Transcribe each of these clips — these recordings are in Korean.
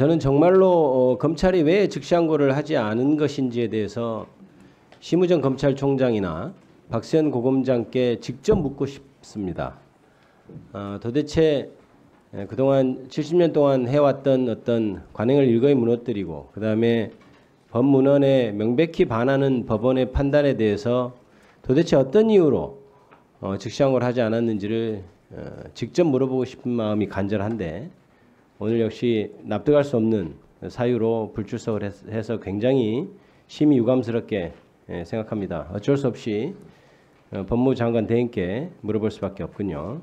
저는 정말로 검찰이 왜 즉시항고를 하지 않은 것인지에 대해서 심우정 검찰총장이나 박수현 고검장께 직접 묻고 싶습니다. 도대체 그동안 70년 동안 해왔던 어떤 관행을 일거에 무너뜨리고 그다음에 법문헌에 명백히 반하는 법원의 판단에 대해서 도대체 어떤 이유로 즉시항고를 하지 않았는지를 직접 물어보고 싶은 마음이 간절한데 오늘 역시 납득할 수 없는 사유로 불출석을 해서 굉장히 심히 유감스럽게 생각합니다. 어쩔 수 없이 법무부 장관 대행께 물어볼 수밖에 없군요.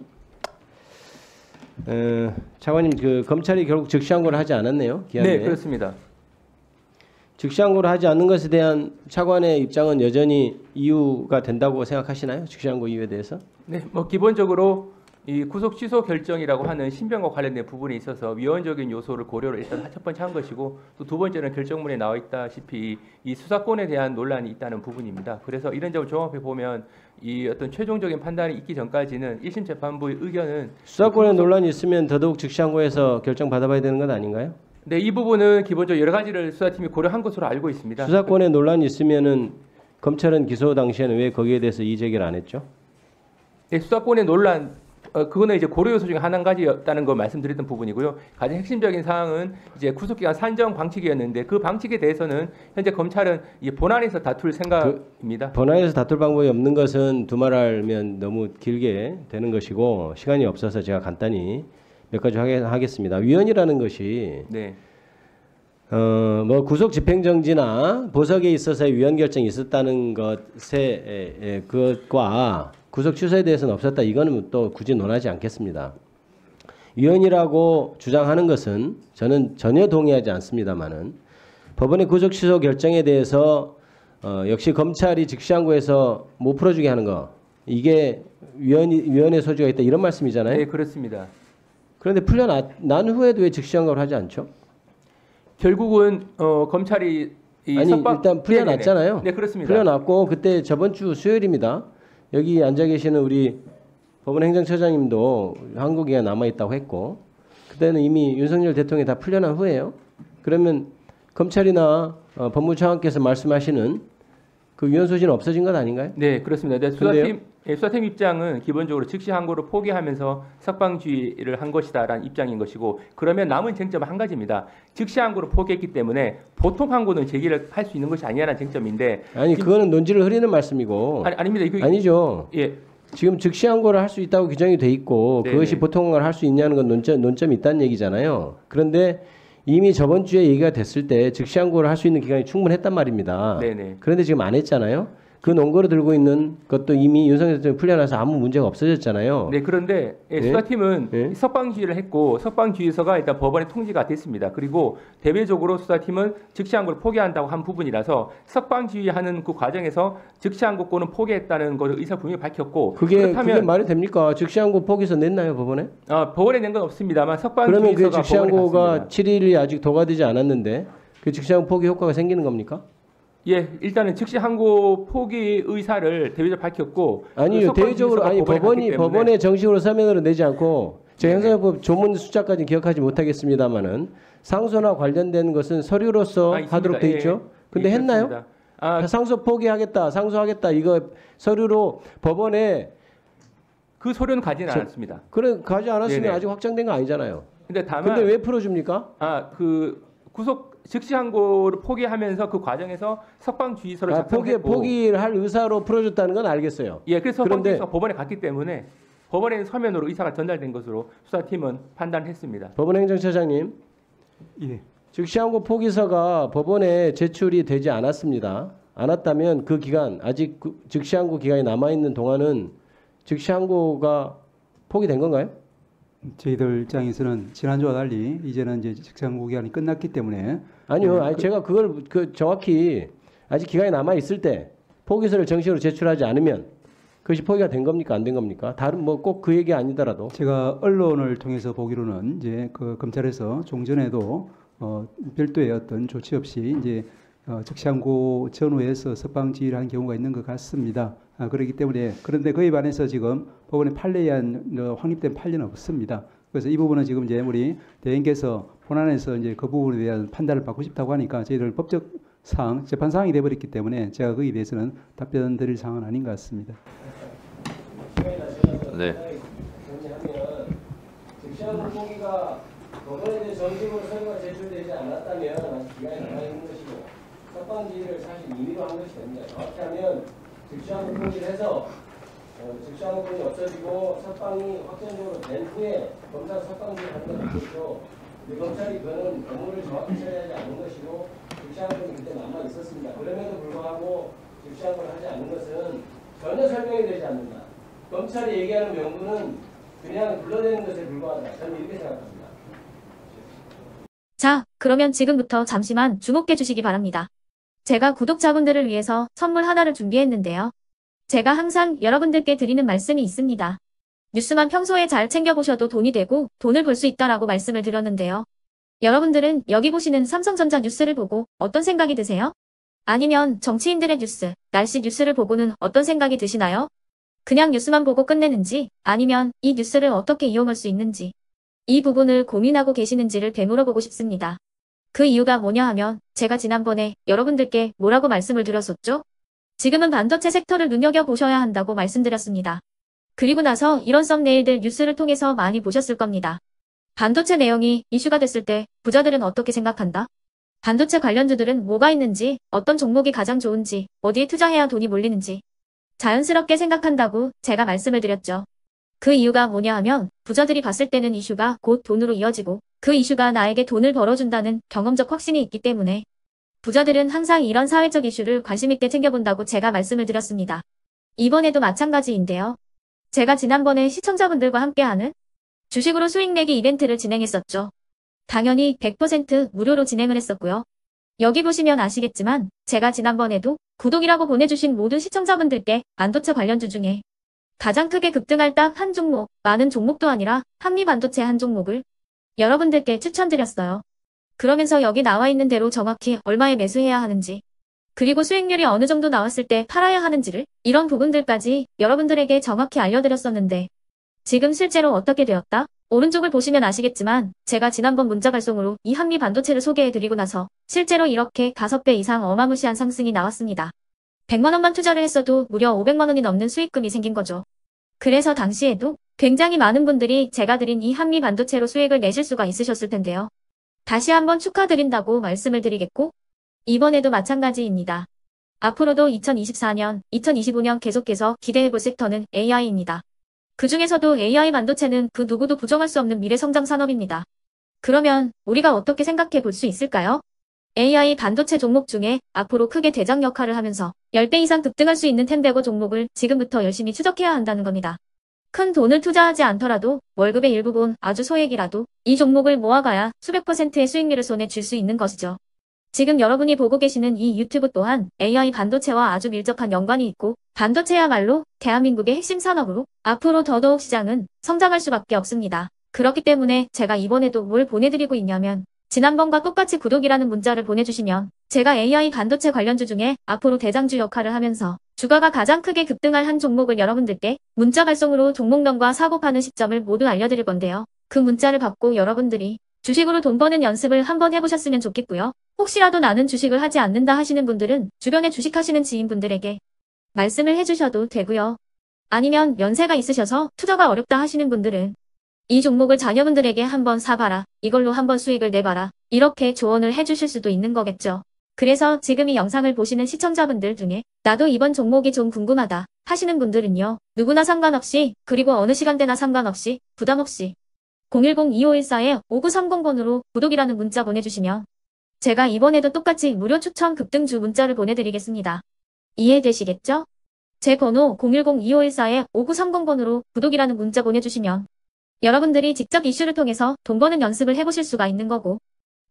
차관님, 그 검찰이 결국 즉시항고를 하지 않았네요. 기한에. 네, 그렇습니다. 즉시항고를 하지 않는 것에 대한 차관의 입장은 여전히 이유가 된다고 생각하시나요? 즉시항고 이유에 대해서? 네, 뭐 기본적으로 이 구속 취소 결정이라고 하는 신변과 관련된 부분에 있어서 위헌적인 요소를 고려를 일단 첫 번째 한 것이고 또 두 번째는 결정문에 나와 있다시피 이 수사권에 대한 논란이 있다는 부분입니다. 그래서 이런 점을 종합해 보면 이 어떤 최종적인 판단이 있기 전까지는 1심 재판부의 의견은 수사권에 논란이 있으면 더더욱 즉시항고해서 결정 받아봐야 되는 것 아닌가요? 네, 이 부분은 기본적으로 여러 가지를 수사팀이 고려한 것으로 알고 있습니다. 수사권에 논란이 있으면은 검찰은 기소 당시에는 왜 거기에 대해서 이의 제기를 안 했죠? 네, 수사권의 논란 그거는 이제 고려 요소 중에 한 가지였다는 걸 말씀드렸던 부분이고요. 가장 핵심적인 사항은 이제 구속기간 산정 방식이었는데 그 방식에 대해서는 현재 검찰은 이 본안에서 다툴 생각입니다. 본안에서 다툴 방법이 없는 것은 두말하면 너무 길게 되는 것이고 시간이 없어서 제가 간단히 몇 가지 하겠습니다. 위헌이라는 것이 네. 뭐 구속 집행정지나 보석에 있어서의 위헌 결정이 있었다는 것에 그것과 구속 취소에 대해서는 없었다. 이거는 또 굳이 논하지 않겠습니다. 위헌이라고 주장하는 것은 저는 전혀 동의하지 않습니다만은 법원의 구속 취소 결정에 대해서 역시 검찰이 즉시항고해서 못 풀어주게 하는 거 이게 위헌의 소지가 있다 이런 말씀이잖아요. 네, 그렇습니다. 그런데 풀려난 후에도 왜 즉시항고를 하지 않죠? 결국은 검찰이 일단 풀려났잖아요. 네, 그렇습니다. 풀려났고 그때 저번 주 수요일입니다. 여기 앉아 계시는 우리 법원 행정처장님도 항고기가 남아 있다고 했고 그때는 이미 윤석열 대통령이 다 풀려난 후에요. 그러면 검찰이나 법무부 차관께서 말씀하시는 그 위헌 소지는 없어진 것 아닌가요? 네, 그렇습니다. 네, 수사팀 입장은 기본적으로 즉시 항고를 포기하면서 석방주의를 한 것이다라는 입장인 것이고 그러면 남은 쟁점은 한 가지입니다. 즉시 항고를 포기했기 때문에 보통 항고는 제기를 할 수 있는 것이 아니라는 쟁점인데 아니 그거는 논지를 흐리는 말씀이고 아닙니다. 아니죠. 예. 지금 즉시 항고를 할 수 있다고 규정이 돼 있고 네네. 그것이 보통 항고를 할 수 있냐는 건 논점이 있다는 얘기잖아요. 그런데 이미 저번 주에 얘기가 됐을 때 즉시 항고를 할 수 있는 기간이 충분했단 말입니다. 네네. 그런데 지금 안 했잖아요. 그 논거로 들고 있는 것도 이미 윤석열 대통령이 풀려나서 아무 문제가 없어졌잖아요. 네, 그런데 수사팀은 석방주의를 했고 석방주의서가 일단 법원에 통지가 됐습니다. 그리고 대외적으로 수사팀은 즉시항고를 포기한다고 한 부분이라서 석방주의하는 그 과정에서 즉시항고권은 포기했다는 것을 의사 분명히 밝혔고 그게 말이 됩니까? 즉시항고 포기서 냈나요 법원에? 법원에 낸 건 없습니다만 그러면 그 석방주의서가 즉시항고가 7일이 아직 도과되지 않았는데 그 즉시항고 포기 효과가 생기는 겁니까? 예, 일단은 즉시 항고 포기 의사를 대외적으로 밝혔고 아니요, 대외적으로 아니 법원에 정식으로 서면으로 내지 않고 제가 형사법 조문 숫자까지 기억하지 못하겠습니다만은 상소나 관련된 것은 서류로서 하도록 돼 있죠. 근데 했나요? 상소 포기하겠다, 상소하겠다 이거 서류로 법원에 그 서류는 가지는 않았습니다. 그래 가지 않았으면 네네. 아직 확정된 거 아니잖아요. 근데 왜 풀어줍니까? 그 구속 즉시 항고를 포기하면서 그 과정에서 석방주의서를 작성했고 포기를 할 의사로 풀어줬다는 건 알겠어요. 예, 그래서 석방주의서가 법원에 갔기 때문에 법원에는 서면으로 의사가 전달된 것으로 수사팀은 판단했습니다. 법원 행정처장님, 예. 즉시항고 포기서가 법원에 제출이 되지 않았습니다. 않았다면 그 기간 아직 즉시항고 기간이 남아 있는 동안은 즉시항고가 포기된 건가요? 저희들 입장에서는 지난주와 달리 이제는 이제 직장고 기간이 끝났기 때문에 아니요, 제가 그걸 정확히 아직 기간이 남아 있을 때 포기서를 정식으로 제출하지 않으면 그것이 포기가 된 겁니까 안 된 겁니까? 다른 뭐 꼭 그 얘기 아니더라도 제가 언론을 통해서 보기로는 이제 그 검찰에서 종전에도 별도의 어떤 조치 없이 이제 즉시항고 전후에서 석방지휘를 한 경우가 있는 것 같습니다. 그렇기 때문에 그런데 그에 반해서 지금 법원에 판례에 한 확립된 판례는 없습니다. 그래서 이 부분은 지금 이제 우리 대행께서 본안에서 이제 그 부분에 대한 판단을 받고 싶다고 하니까 저희들 법적 사항, 재판 사항이 돼버렸기 때문에 제가 거기에 대해서는 답변 드릴 사항은 아닌 것 같습니다. 네. 즉시한 물고기가 법원에 대해 정식으로 서류가 제출되지 않았다면 아직 기간이 남아 있는 것이고 석방지휘를 사실 임의로 한 것이 됩니다. 정확히 하면 즉시한 물고기를 해서 즉시한 물고기 없어지고 석방이 확정적으로 된 후에 검사 석방지휘를 하는 건 아니죠. 검찰이 그거는 업무를 정확히 처리하지 않은 것이고 즉시한 물고기 그때 남아 있었습니다. 그럼에도 불구하고 즉시한 걸 하지 않는 것은 전혀 설명이 되지 않는다. 검찰이 얘기하는 명분은 그냥 불러대는 것에 불과하다. 저는 이렇게 생각합니다. 자, 그러면 지금부터 잠시만 주목해 주시기 바랍니다. 제가 구독자분들을 위해서 선물 하나를 준비했는데요. 제가 항상 여러분들께 드리는 말씀이 있습니다. 뉴스만 평소에 잘 챙겨보셔도 돈이 되고 돈을 벌 수 있다라고 말씀을 드렸는데요. 여러분들은 여기 보시는 삼성전자 뉴스를 보고 어떤 생각이 드세요? 아니면 정치인들의 뉴스, 날씨 뉴스를 보고는 어떤 생각이 드시나요? 그냥 뉴스만 보고 끝내는지 아니면 이 뉴스를 어떻게 이용할 수 있는지 이 부분을 고민하고 계시는지를 되물어보고 싶습니다. 그 이유가 뭐냐 하면 제가 지난번에 여러분들께 뭐라고 말씀을 드렸었죠? 지금은 반도체 섹터를 눈여겨보셔야 한다고 말씀드렸습니다. 그리고 나서 이런 썸네일들 뉴스를 통해서 많이 보셨을 겁니다. 반도체 내용이 이슈가 됐을 때 부자들은 어떻게 생각한다? 반도체 관련주들은 뭐가 있는지, 어떤 종목이 가장 좋은지, 어디에 투자해야 돈이 몰리는지 자연스럽게 생각한다고 제가 말씀을 드렸죠. 그 이유가 뭐냐 하면 부자들이 봤을 때는 이슈가 곧 돈으로 이어지고 그 이슈가 나에게 돈을 벌어준다는 경험적 확신이 있기 때문에 부자들은 항상 이런 사회적 이슈를 관심있게 챙겨본다고 제가 말씀을 드렸습니다. 이번에도 마찬가지인데요. 제가 지난번에 시청자분들과 함께하는 주식으로 수익 내기 이벤트를 진행했었죠. 당연히 100% 무료로 진행을 했었고요. 여기 보시면 아시겠지만 제가 지난번에도 구독이라고 보내주신 모든 시청자분들께 반도체 관련주 중에 가장 크게 급등할 딱 한 종목, 많은 종목도 아니라 한미반도체 한 종목을 여러분들께 추천드렸어요. 그러면서 여기 나와 있는 대로 정확히 얼마에 매수해야 하는지 그리고 수익률이 어느 정도 나왔을 때 팔아야 하는지를 이런 부분들까지 여러분들에게 정확히 알려드렸었는데 지금 실제로 어떻게 되었다? 오른쪽을 보시면 아시겠지만 제가 지난번 문자 발송으로 이 한미 반도체를 소개해드리고 나서 실제로 이렇게 5배 이상 어마무시한 상승이 나왔습니다. 100만 원만 투자를 했어도 무려 500만 원이 넘는 수익금이 생긴 거죠. 그래서 당시에도 굉장히 많은 분들이 제가 드린 이 한미 반도체로 수익을 내실 수가 있으셨을 텐데요. 다시 한번 축하드린다고 말씀을 드리겠고 이번에도 마찬가지입니다. 앞으로도 2024년, 2025년 계속해서 기대해볼 섹터는 AI입니다. 그 중에서도 AI 반도체는 그 누구도 부정할 수 없는 미래 성장 산업입니다. 그러면 우리가 어떻게 생각해 볼 수 있을까요? AI 반도체 종목 중에 앞으로 크게 대장 역할을 하면서 10배 이상 급등할 수 있는 텐베고 종목을 지금부터 열심히 추적해야 한다는 겁니다. 큰 돈을 투자하지 않더라도 월급의 일부분 아주 소액이라도 이 종목을 모아가야 수백 %의 수익률을 손에 쥘 수 있는 것이죠. 지금 여러분이 보고 계시는 이 유튜브 또한 AI 반도체와 아주 밀접한 연관이 있고 반도체야말로 대한민국의 핵심 산업으로 앞으로 더더욱 시장은 성장할 수밖에 없습니다. 그렇기 때문에 제가 이번에도 뭘 보내드리고 있냐면 지난번과 똑같이 구독이라는 문자를 보내주시면 제가 AI 반도체 관련주 중에 앞으로 대장주 역할을 하면서 주가가 가장 크게 급등할 한 종목을 여러분들께 문자 발송으로 종목명과 사고 파는 시점을 모두 알려드릴 건데요. 그 문자를 받고 여러분들이 주식으로 돈 버는 연습을 한번 해보셨으면 좋겠고요. 혹시라도 나는 주식을 하지 않는다 하시는 분들은 주변에 주식하시는 지인분들에게 말씀을 해주셔도 되고요. 아니면 연세가 있으셔서 투자가 어렵다 하시는 분들은 이 종목을 자녀분들에게 한번 사봐라. 이걸로 한번 수익을 내봐라. 이렇게 조언을 해주실 수도 있는 거겠죠. 그래서 지금 이 영상을 보시는 시청자분들 중에 나도 이번 종목이 좀 궁금하다 하시는 분들은요. 누구나 상관없이 그리고 어느 시간대나 상관없이 부담없이 010-2514-5930번으로 구독이라는 문자 보내주시면 제가 이번에도 똑같이 무료 추천 급등주 문자를 보내드리겠습니다. 이해되시겠죠? 제 번호 010-2514-5930번으로 구독이라는 문자 보내주시면 여러분들이 직접 이슈를 통해서 돈 버는 연습을 해보실 수가 있는 거고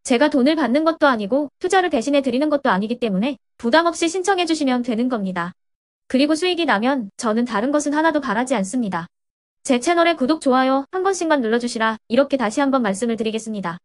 제가 돈을 받는 것도 아니고 투자를 대신해 드리는 것도 아니기 때문에 부담 없이 신청해 주시면 되는 겁니다. 그리고 수익이 나면 저는 다른 것은 하나도 바라지 않습니다. 제 채널에 구독, 좋아요 한 번씩만 눌러주시라 이렇게 다시 한번 말씀을 드리겠습니다.